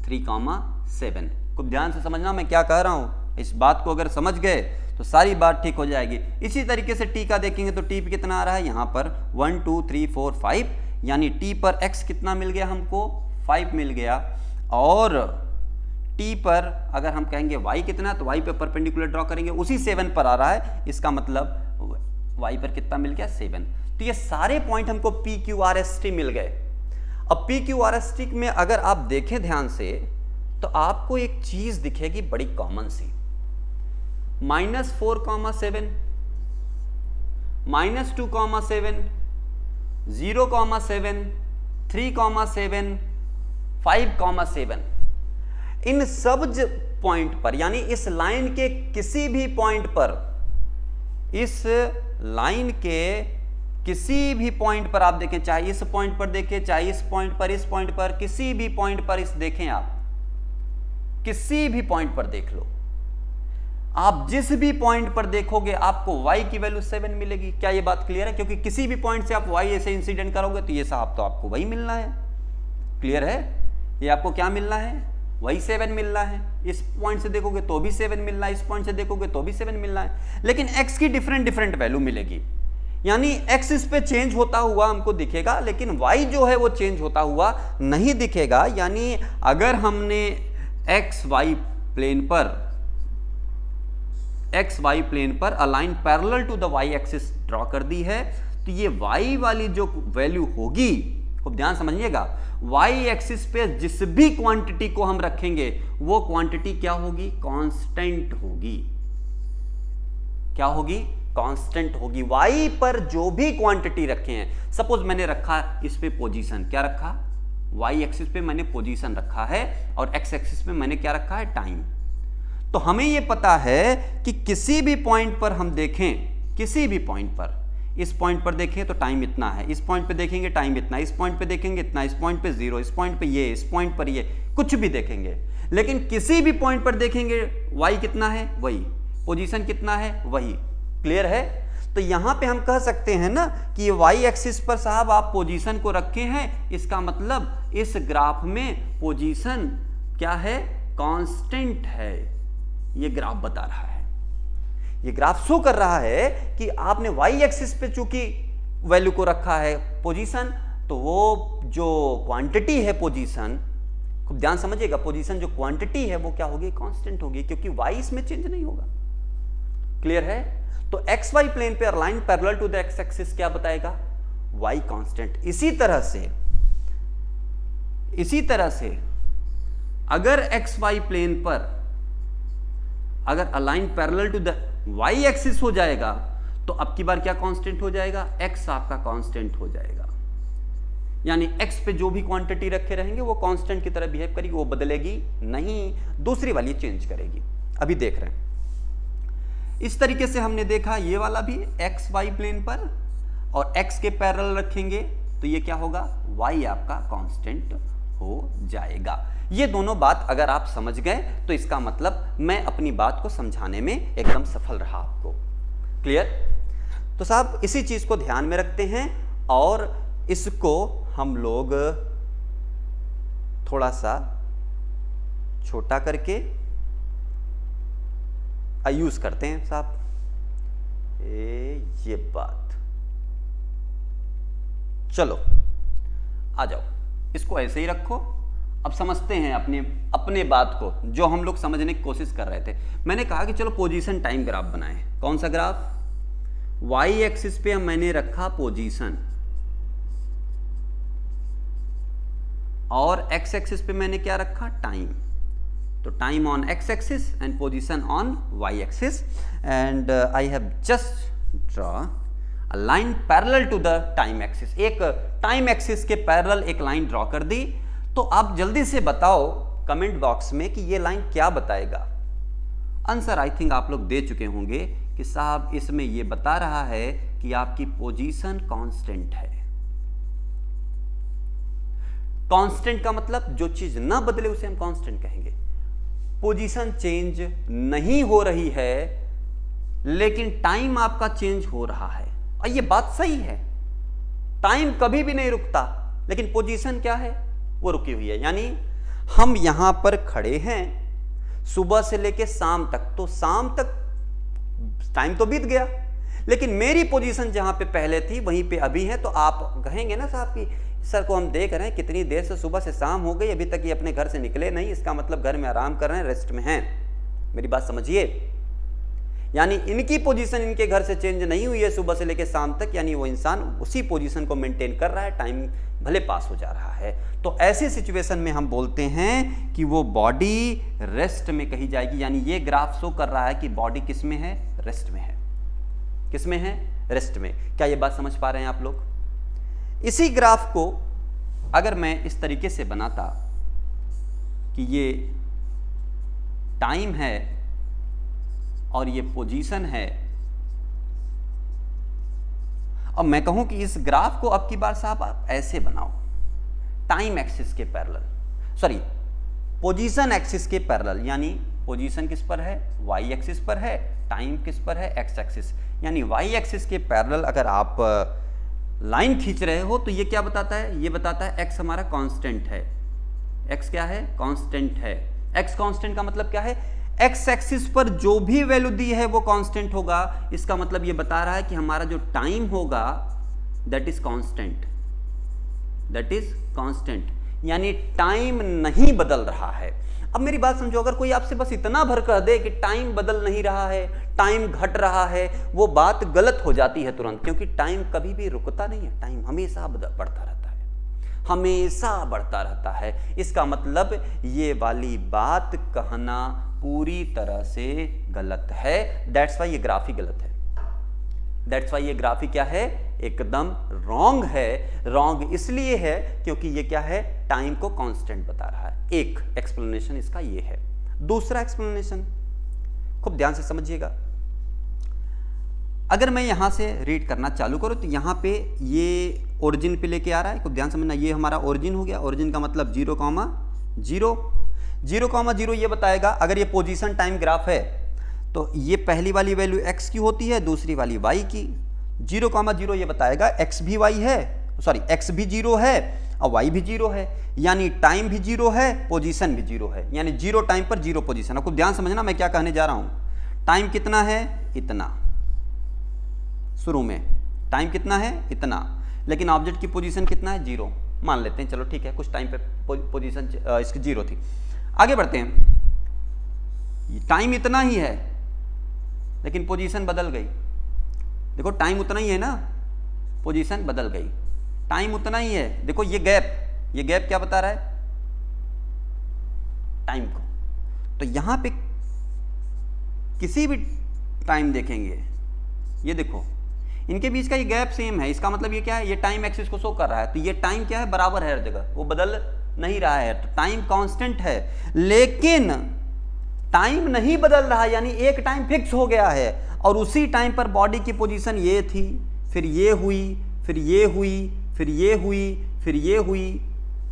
3,7। खूब ध्यान से समझना मैं क्या कह रहा हूं। इस बात को अगर समझ गए तो सारी बात ठीक हो जाएगी। इसी तरीके से t का देखेंगे तो t पे कितना आ रहा है, यहाँ पर 1 2 3 4 5, यानी t पर x कितना मिल गया हमको, 5 मिल गया। और t पर अगर हम कहेंगे y कितना, तो y पे परपेंडिकुलर ड्रॉ करेंगे, उसी 7 पर आ रहा है, इसका मतलब y पर कितना मिल गया, 7। तो ये सारे पॉइंट हमको p q r s t मिल गए। अब p q r s t में अगर आप देखें ध्यान से तो आपको एक चीज दिखेगी बड़ी कॉमन सी, -4,7, -2,7, 0,7, 3,7, 5,7। इन सब पॉइंट पर, यानी इस लाइन के किसी भी पॉइंट पर, इस लाइन के किसी भी पॉइंट पर आप देखें, चाहे इस पॉइंट पर देखें, चाहे इस पॉइंट पर, इस पॉइंट पर, किसी भी पॉइंट पर इस देखें, आप किसी भी पॉइंट पर देख लो, आप जिस भी पॉइंट पर देखोगे आपको y की वैल्यू 7 मिलेगी। क्या ये बात क्लियर है? क्योंकि किसी भी पॉइंट से आप y ऐसे इंसिडेंट करोगे तो ये साहब तो आपको वही मिलना है। क्लियर है? ये आपको क्या मिलना है, वही 7 मिलना है। इस पॉइंट से देखोगे तो भी 7 मिलना है, इस पॉइंट से देखोगे तो भी 7 मिलना है, लेकिन x की डिफरेंट वैल्यू मिलेगी। यानी एक्स इस पे चेंज होता हुआ हमको दिखेगा, लेकिन वाई जो है वो चेंज होता हुआ नहीं दिखेगा। यानी अगर हमने एक्स वाई प्लेन पर a line parallel to the y axis draw कर दी है, तो ये वाई वाली जो वैल्यू होगी, खूब ध्यान समझिएगा, वाई एक्सिस पे जिस भी क्वांटिटी को हम रखेंगे वो क्वांटिटी क्या होगी? कांस्टेंट होगी। क्या होगी? कांस्टेंट होगी। वाई पर जो भी क्वांटिटी रखे हैं, सपोज मैंने रखा इस पे पोजीशन, क्या रखा? वाई एक्सिस पे मैंने पोजीशन रखा है और एक्स एक्सिस पे मैंने क्या रखा है? टाइम। तो हमें यह पता है कि किसी भी पॉइंट पर हम देखें, किसी भी पॉइंट पर, इस पॉइंट पर देखें तो टाइम इतना है, इस पॉइंट पे देखेंगे टाइम इतना, इस पॉइंट पे देखेंगे इतना, इस पॉइंट पे 0, इस पॉइंट पे ये, इस पॉइंट पर ये, कुछ भी देखेंगे, लेकिन किसी भी पॉइंट पर देखेंगे वाई कितना है? वही। पोजीशन कितना है? वही। क्लियर है? तो यहां पे हम कह सकते हैं ना कि ये वाई एक्सिस पर साहब आप पोजीशन को रखे हैं, इसका मतलब इस ग्राफ में पोजीशन क्या है? कांस्टेंट है। ये ग्राफ बता रहा है, ये ग्राफ शो कर रहा है कि आपने वाई एक्सिस पे चूंकि वैल्यू को रखा है पोजीशन, तो वो जो क्वांटिटी है पोजीशन, खूब ध्यान समझिएगा, पोजीशन जो क्वांटिटी है वो क्या होगी? कांस्टेंट होगी, क्योंकि वाई इसमें चेंज नहीं होगा। क्लियर है? तो एक्स वाई प्लेन पे a line parallel to the x axis क्या बताएगा? Y constant. इसी तरह से अगर एक्स वाई प्लेन पर अगर a line parallel to the y axis हो जाएगा, तो अब की बार क्या कांस्टेंट हो जाएगा? एक्स आपका कांस्टेंट हो जाएगा। यानी एक्स पे जो भी क्वांटिटी रखे रहेंगे वो कांस्टेंट की तरह बिहेव करेगी, वो बदलेगी नहीं, दूसरी वाली चेंज करेगी। अभी देख रहे हैं, इस तरीके से हमने देखा ये वाला भी एक्स वाई प्लेन पर, और एक्स के पैरेलल रखेंगे तो ये क्या होगा? वाई आपका कांस्टेंट हो जाएगा। ये दोनों बात अगर आप समझ गए तो इसका मतलब मैं अपनी बात को समझाने में एकदम सफल रहा आपको। क्लियर? तो साहब इसी चीज को ध्यान में रखते हैं और इसको हम लोग थोड़ा सा छोटा करके यूज करते हैं साहब। ये बात, चलो आ जाओ, इसको ऐसे ही रखो। अब समझते हैं अपने बात को, जो हम लोग समझने की कोशिश कर रहे थे। मैंने कहा कि चलो पोजीशन टाइम ग्राफ बनाएं। कौन सा ग्राफ? वाई एक्सिस पे मैंने रखा पोजीशन और एक्स एक्सिस पे मैंने क्या रखा? टाइम। तो time on x axis and position on y axis, and I have just draw a line parallel to the time axis. एक टाइम एक्सिस के पैरेलल एक लाइन ड्रॉ कर दी। तो आप जल्दी से बताओ कमेंट बॉक्स में कि ये लाइन क्या बताएगा। आंसर आई थिंक आप लोग दे चुके होंगे कि साहब इसमें ये बता रहा है कि आपकी पोजीशन कांस्टेंट है। कांस्टेंट का मतलब जो चीज ना बदले उसे हम कांस्टेंट कहेंगे। पोजीशन चेंज नहीं हो रही है, लेकिन टाइम आपका चेंज हो रहा है, और ये बात सही है। टाइम कभी भी नहीं रुकता, लेकिन पोजीशन क्या है? वो रुकी हुई है। यानी हम यहां पर खड़े हैं सुबह से लेके शाम तक, तो शाम तक टाइम तो बीत गया, लेकिन मेरी पोजीशन जहां पे पहले थी वहीं पे अभी है। तो आप कहेंगे ना साहब कि सर को हम देख रहे हैं कितनी देर से सुबह से शाम हो गई, अभी तक ये अपने घर से निकले नहीं, इसका मतलब घर में आराम कर रहे हैं, रेस्ट में हैं। मेरी बात समझिए, यानी इनकी पोजीशन इनके घर से चेंज नहीं हुई है सुबह से लेकर शाम तक, यानी वो इंसान उसी पोजीशन को मेंटेन कर रहा है, टाइम भले पास हो जा रहा है। तो ऐसे सिचुएशन में हम बोलते हैं कि वो बॉडी रेस्ट में कही जाएगी। यानी ये ग्राफ शो कर रहा है कि बॉडी किस में है? रेस्ट में है। किस में है? रेस्ट में। क्या ये बात समझ पा रहे हैं आप लोग? इसी ग्राफ को अगर मैं इस तरीके से बनाता कि ये टाइम है और ये पोजीशन है, और मैं कहूं कि इस ग्राफ को अब की बार साहब आप ऐसे बनाओ, टाइम एक्सिस के पैरेलल, सॉरी पोजीशन एक्सिस के पैरेलल। यानी पोजीशन किस पर है? वाई एक्सिस पर है। टाइम किस पर है? X axis. यानी वाई एक्सिस के पैरेलल अगर आप लाइन खींच रहे हो तो ये क्या बताता है? ये बताता है एक्स हमारा कांस्टेंट है। एक्स क्या है? कांस्टेंट है। एक्स कांस्टेंट का मतलब क्या है? एक्स एक्सिस पर जो भी वैल्यू दी है वो कांस्टेंट होगा। इसका मतलब ये बता रहा है कि हमारा जो टाइम होगा that is constant, that is constant, यानी टाइम नहीं बदल रहा है। अब मेरी बात समझो, अगर कोई आपसे बस इतना भर कह दे कि टाइम बदल नहीं रहा है, टाइम घट रहा है, वो बात गलत हो जाती है तुरंत, क्योंकि टाइम कभी भी रुकता नहीं है, टाइम हमेशा बढ़ता रहता है, हमेशा बढ़ता रहता है। इसका मतलब ये वाली बात कहना पूरी तरह से गलत है। दैट्स वाई ये ग्राफ ही गलत है, दैट्स वाई ये ग्राफ ही क्या है, एकदम रॉन्ग है। रॉन्ग इसलिए है क्योंकि ये क्या है, टाइम को कांस्टेंट बता रहा है। एक एक्सप्लेनेशन इसका ये है। दूसरा एक्सप्लेनेशन खूब ध्यान से समझिएगा। अगर मैं यहां से रीड करना चालू करूं तो यहां पे ये ओरिजिन पे लेके आ रहा है, खूब ध्यान समझना, ये हमारा ओरिजिन हो गया। ओरिजिन का मतलब 0,0, 0,0 ये बताएगा। अगर ये पोजीशन टाइम ग्राफ है तो ये पहली वाली वैल्यू x की होती है, दूसरी वाली y की। 0,0 ये बताएगा x भी y है, सॉरी x भी 0 है और y भी 0 है, यानी टाइम भी 0 है, पोजीशन भी 0 है, यानी 0 टाइम पर 0 पोजीशन। आपको ध्यान समझना मैं क्या कहने जा रहा हूं। टाइम कितना है, इतना, शुरू में टाइम कितना है, इतना, लेकिन ऑब्जेक्ट की पोजीशन कितना है, 0 मान लेते हैं, चलो ठीक है, कुछ टाइम पे पोजीशन इसकी 0 थी। आगे बढ़ते हैं, टाइम इतना ही है लेकिन पोजीशन बदल गई। देखो टाइम उतना ही है ना, पोजीशन बदल गई। टाइम उतना ही है, देखो ये गैप क्या बता रहा है, टाइम को। तो यहां पे किसी भी टाइम देखेंगे, ये देखो इनके बीच का ये गैप सेम है। इसका मतलब ये क्या है, ये टाइम एक्सिस को शो कर रहा है, तो ये टाइम क्या है, बराबर है हर जगह, वो बदल नहीं रहा है। तो टाइम कांस्टेंट है, लेकिन टाइम नहीं बदल रहा, यानी एक टाइम फिक्स हो गया है और उसी टाइम पर बॉडी की पोजीशन ये थी, फिर ये हुई, फिर ये हुई, फिर ये हुई, फिर ये हुई।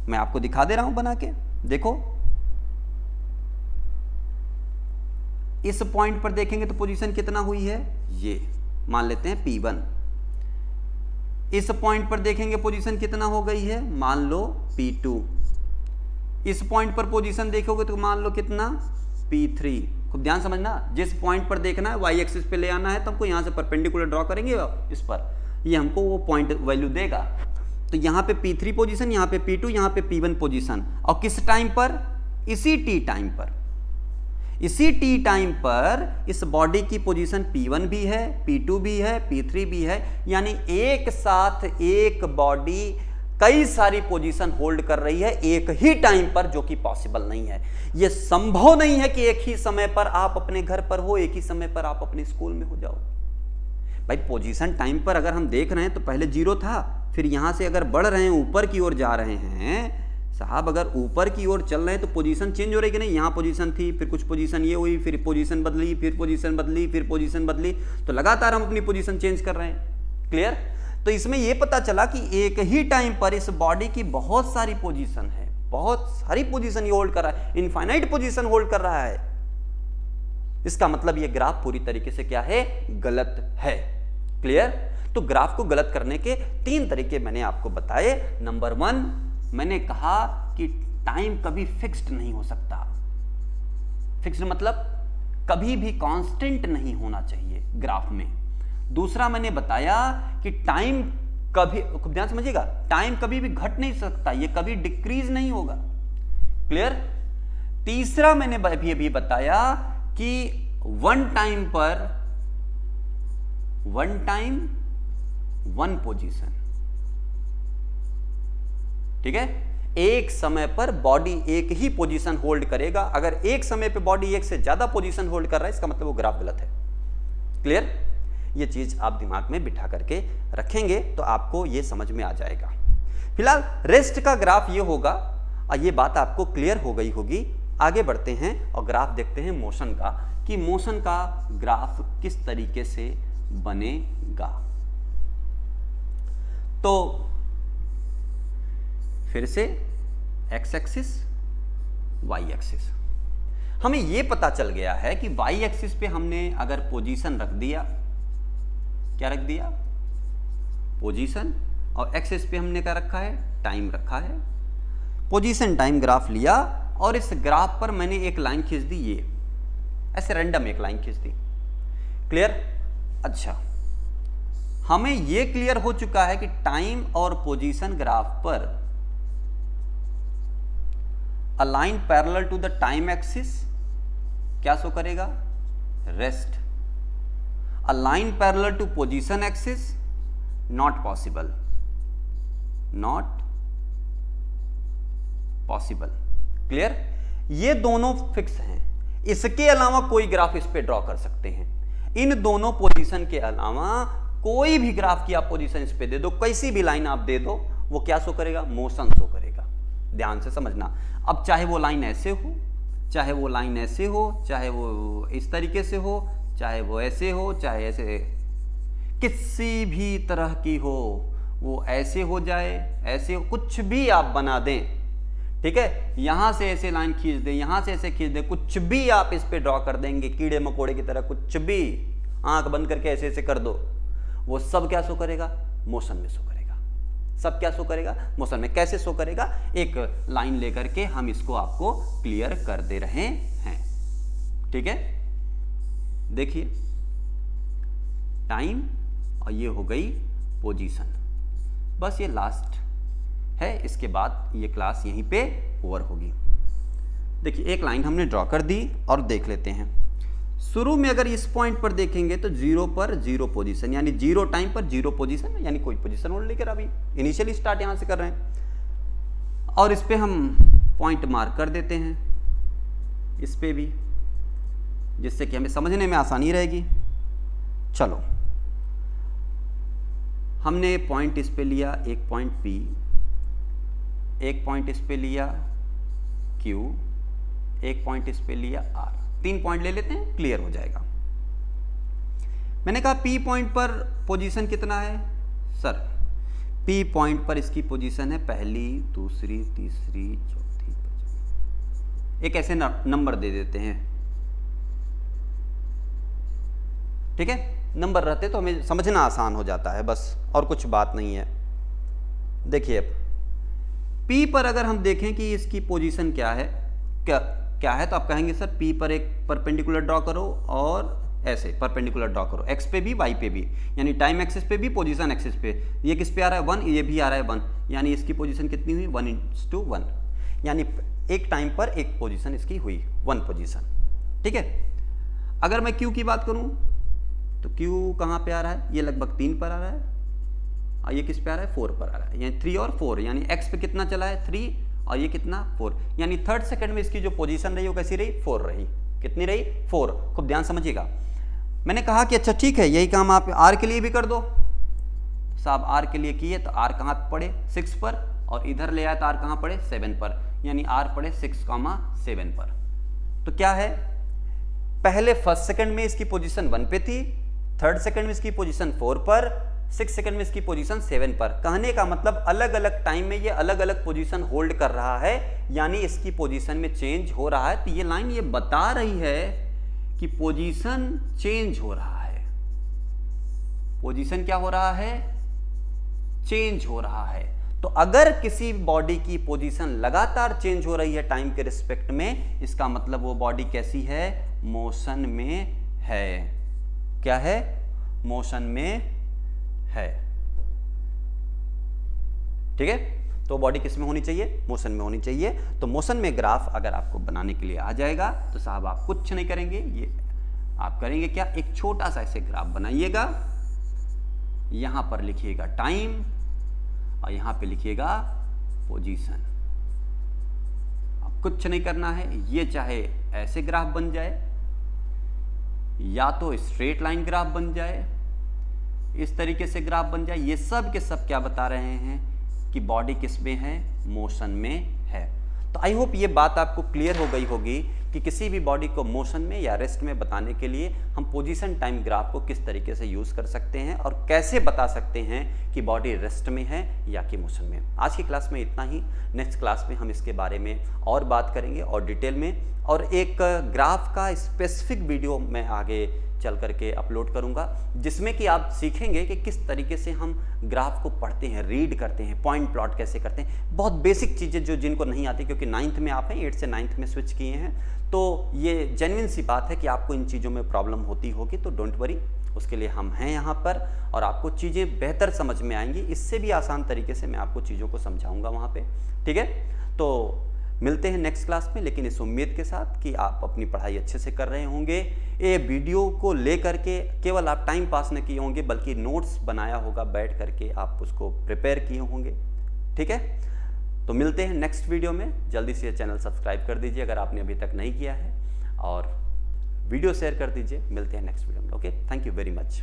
मैं आपको दिखा दे रहा हूं बना के, देखो इस पॉइंट पर देखेंगे तो पोजीशन कितना हुई है, ये मान लेते हैं P1। इस पॉइंट पर देखेंगे पोजीशन कितना हो गई है, मान लो P2। इस पॉइंट पर पोजीशन देखोगे तो मान लो कितना, P3। खूब ध्यान समझना, जिस पॉइंट पर देखना है वाई एक्सिस पे ले आना है तो हमको यहाँ से परपेंडिकुलर ड्रॉ करेंगे इस पर, ये हमको वो पॉइंट वैल्यू देगा। तो यहाँ पे P3 पोजीशन, यहाँ पे P2, यहाँ पे P1 पोजीशन, और किस टाइम पर, इसी T टाइम पर। इसी T टाइम पर इस बॉडी की पोजीशन P1 भी है, P2 भी है, P3 भी है, यानी एक साथ एक बॉडी कई सारी पोजीशन होल्ड कर रही है एक ही टाइम पर, जो कि पॉसिबल नहीं है। यह संभव नहीं है कि एक ही समय पर आप अपने घर पर हो, एक ही समय पर आप अपने स्कूल में हो जाओ। भाई पोजीशन टाइम पर अगर हम देख रहे हैं तो पहले 0 था, फिर यहां से अगर बढ़ रहे हैं, ऊपर की ओर जा रहे हैं साहब, अगर ऊपर की ओर चल रहे हैं तो पोजीशन चेंज हो रही कि नहीं। यहाँ पोजीशन थी, फिर कुछ पोजीशन ये हुई, फिर पोजीशन बदली, फिर पोजीशन बदली, फिर पोजीशन बदली, तो लगातार हम अपनी पोजीशन चेंज कर रहे हैं। क्लियर? तो इसमें यह पता चला कि एक ही टाइम पर इस बॉडी की बहुत सारी पोजीशन है, बहुत सारी पोजीशन ये होल्ड कर रहा है, इनफाइनाइट पोजीशन होल्ड कर रहा है। इसका मतलब ये ग्राफ पूरी तरीके से क्या है, गलत है। क्लियर? तो ग्राफ को गलत करने के 3 तरीके मैंने आपको बताए। नंबर 1, मैंने कहा कि टाइम कभी फिक्स्ड नहीं हो सकता। फिक्स्ड मतलब कभी भी कांस्टेंट नहीं होना चाहिए ग्राफ में। दूसरा मैंने बताया कि टाइम कभी, ध्यान समझिएगा, टाइम कभी भी घट नहीं सकता, ये कभी डिक्रीज नहीं होगा। क्लियर? तीसरा मैंने अभी बताया कि वन टाइम वन पोजीशन। ठीक है? एक समय पर बॉडी एक ही पोजीशन होल्ड करेगा। अगर एक समय पे बॉडी एक से ज्यादा पोजीशन होल्ड कर रहा है, इसका मतलब वो ग्राफ गलत है। क्लियर? ये चीज आप दिमाग में बिठा करके रखेंगे तो आपको ये समझ में आ जाएगा। फिलहाल रेस्ट का ग्राफ ये होगा, और ये बात आपको क्लियर हो गई होगी। आगे बढ़ते हैं और ग्राफ देखते हैं मोशन का, कि मोशन का ग्राफ किस तरीके से बनेगा। तो फिर से एक्स एक्सिस, वाई एक्सिस। हमें यह पता चल गया है कि वाई एक्सिस पे हमने अगर पोजीशन रख दिया, क्या रख दिया, पोजीशन, और एक्सिस पे हमने क्या रखा है, टाइम रखा है। पोजीशन टाइम ग्राफ लिया और इस ग्राफ पर मैंने एक लाइन खींच दी, ऐसे रैंडम एक लाइन खींच दी। क्लियर? अच्छा, हमें ये क्लियर हो चुका है कि टाइम और पोजीशन ग्राफ पर a line parallel to the time axis क्या शो करेगा? Rest. A line parallel to position axis not possible, not possible. Clear? ये दोनों फिक्स हैं, इसके अलावा कोई ग्राफ इस पे ड्रॉ कर सकते हैं। इन दोनों पोजीशन के अलावा कोई भी ग्राफ की आप पोजीशन इस पे दे दो, कैसी भी लाइन आप दे दो, वो क्या शो करेगा? मोशन शो करेगा। ध्यान से समझना। अब चाहे वो लाइन ऐसे हो, चाहे वो लाइन ऐसे हो, चाहे वो इस तरीके से हो, चाहे वो ऐसे हो, चाहे ऐसे, किसी भी तरह की हो, वो ऐसे हो जाए, ऐसे हो, कुछ भी आप बना दें, ठीक है? यहां से ऐसे लाइन खींच दें, यहां से ऐसे खींच दें, कुछ भी आप इस पे ड्रॉ कर देंगे कीड़े मकोड़े की तरह, कुछ भी आंख बंद करके ऐसे ऐसे कर दो, वो सब क्या शो करेगा? मोशन में शो करेगा। सब क्या शो करेगा? मोशन में। कैसे शो करेगा? एक लाइन लेकर के हम इसको आपको क्लियर कर दे रहे हैं। ठीक है, देखिए टाइम और ये हो गई पोजीशन। बस ये लास्ट है, इसके बाद ये क्लास यहीं पे ओवर होगी। देखिए एक लाइन हमने ड्रॉ कर दी और देख लेते हैं। शुरू में अगर इस पॉइंट पर देखेंगे तो 0 पर 0 पोजीशन, यानी 0 टाइम पर 0 पोजीशन, यानी कोई पोजीशन होल्ड लेकर अभी इनिशियली स्टार्ट यहां से कर रहे हैं। और इस पे हम पॉइंट मार्क कर देते हैं, इस पे भी, जिससे कि हमें समझने में आसानी रहेगी। चलो, हमने पॉइंट इस पे लिया, एक पॉइंट P, एक पॉइंट इस पे लिया Q, एक पॉइंट इस पे लिया R। 3 पॉइंट ले लेते हैं, क्लियर हो जाएगा। मैंने कहा P पॉइंट पर पोजीशन कितना है? सर P पॉइंट पर इसकी पोजीशन है पहली, दूसरी, तीसरी, चौथी, पांचवी। एक ऐसे नंबर दे देते हैं, ठीक है? नंबर रहते तो हमें समझना आसान हो जाता है, बस और कुछ बात नहीं है। देखिए अब P पर अगर हम देखें कि इसकी पोजीशन क्या है, क्या है, तो आप कहेंगे सर P पर एक परपेंडिकुलर ड्रॉ करो और ऐसे परपेंडिकुलर ड्रॉ करो, x पे भी y पे भी, यानी टाइम एक्सिस पे भी पोजीशन एक्सिस पे। ये किस पे आ रहा है? 1, ये भी आ रहा है 1, यानी इसकी पोजीशन कितनी हुई? 1:1, यानी एक टाइम पर एक पोजीशन इसकी हुई, 1 पोजीशन। ठीक है, अगर मैं Q की बात करूं तो Q कहाँ पे आ रहा है? ये लगभग 3 पर आ रहा है, और ये किस पे आ रहा है? 4 पर आ रहा है, यानी 3 और 4, यानी x पे कितना चला है? 3, और ये कितना? 4, यानी थर्ड सेकंड में इसकी जो पोजीशन रही वो कैसी रही? 4 रही। कितनी रही? 4। खूब ध्यान समझिएगा। मैंने कहा कि अच्छा ठीक है, यही काम आप r के लिए भी कर दो। साहब r के लिए किए तो r कहाँ पड़े? 6 पर, और इधर ले आया तो r कहाँ पड़े? 7 पर, यानी r पड़े 6,7 पर। तो क्या है? पहले फर्स्ट सेकंड में इसकी पोजीशन 1 पे थी, थर्ड सेकंड में इसकी पोजीशन 4 पर, 6 सेकंड में इसकी पोजीशन 7 पर। कहने का मतलब अलग अलग टाइम में ये अलग अलग पोजीशन होल्ड कर रहा है, यानी इसकी पोजीशन में चेंज हो रहा है। तो ये लाइन ये बता रही है कि पोजीशन चेंज हो रहा है। पोजीशन क्या हो रहा है? चेंज हो रहा है। तो अगर किसी बॉडी की पोजीशन लगातार चेंज हो रही है टाइम के रिस्पेक्ट में, इसका मतलब वो बॉडी कैसी है? मोशन में है। क्या है? मोशन में है। ठीक है, तो बॉडी किस में होनी चाहिए? मोशन में होनी चाहिए। तो मोशन में ग्राफ अगर आपको बनाने के लिए आ जाएगा तो साहब आप कुछ नहीं करेंगे, ये आप करेंगे क्या? एक छोटा सा ऐसे ग्राफ बनाइएगा, यहां पर लिखिएगा टाइम और यहां पे लिखिएगा पोजीशन। अब कुछ नहीं करना है, ये चाहे ऐसे ग्राफ बन जाए या तो स्ट्रेट लाइन ग्राफ बन जाए, इस तरीके से ग्राफ बन जाए। ये सब के सब क्या बता रहे हैं कि बॉडी किस में है? मोशन में है। तो आई होप ये बात आपको क्लियर हो गई होगी कि किसी भी बॉडी को मोशन में या रेस्ट में बताने के लिए हम पोजीशन टाइम ग्राफ को किस तरीके से यूज कर सकते हैं और कैसे बता सकते हैं कि बॉडी रेस्ट में है या कि मोशन में। आज की क्लास में इतना ही। नेक्स्ट क्लास में हम इसके बारे में और बात करेंगे और डिटेल में, और एक ग्राफ का स्पेसिफिक वीडियो मैं आगे चल करके अपलोड करूंगा, जिसमें कि आप सीखेंगे कि किस तरीके से हम ग्राफ को पढ़ते हैं, रीड करते हैं, पॉइंट प्लॉट कैसे करते हैं। बहुत बेसिक चीज़ें जो जिनको नहीं आती, क्योंकि 9th में आप हैं, 8 से 9th में स्विच किए हैं, तो ये जेन्युइन सी बात है कि आपको इन चीज़ों में प्रॉब्लम होती होगी, तो डोंट वरी, उसके लिए हम हैं यहाँ पर और आपको चीज़ें बेहतर समझ में आएंगी। इससे भी आसान तरीके से मैं आपको चीज़ों को समझाऊंगा वहाँ पे, ठीक है। तो मिलते हैं नेक्स्ट क्लास में, लेकिन इस उम्मीद के साथ कि आप अपनी पढ़ाई अच्छे से कर रहे होंगे। ये वीडियो को लेकर के केवल आप टाइम पास नहीं किए होंगे, बल्कि नोट्स बनाया होगा, बैठ करके आप उसको प्रिपेयर किए होंगे, ठीक है। तो मिलते हैं नेक्स्ट वीडियो में। जल्दी से चैनल सब्सक्राइब कर दीजिए अगर आपने अभी तक नहीं किया है, और वीडियो शेयर कर दीजिए। मिलते हैं नेक्स्ट वीडियो में। Okay, thank you very much.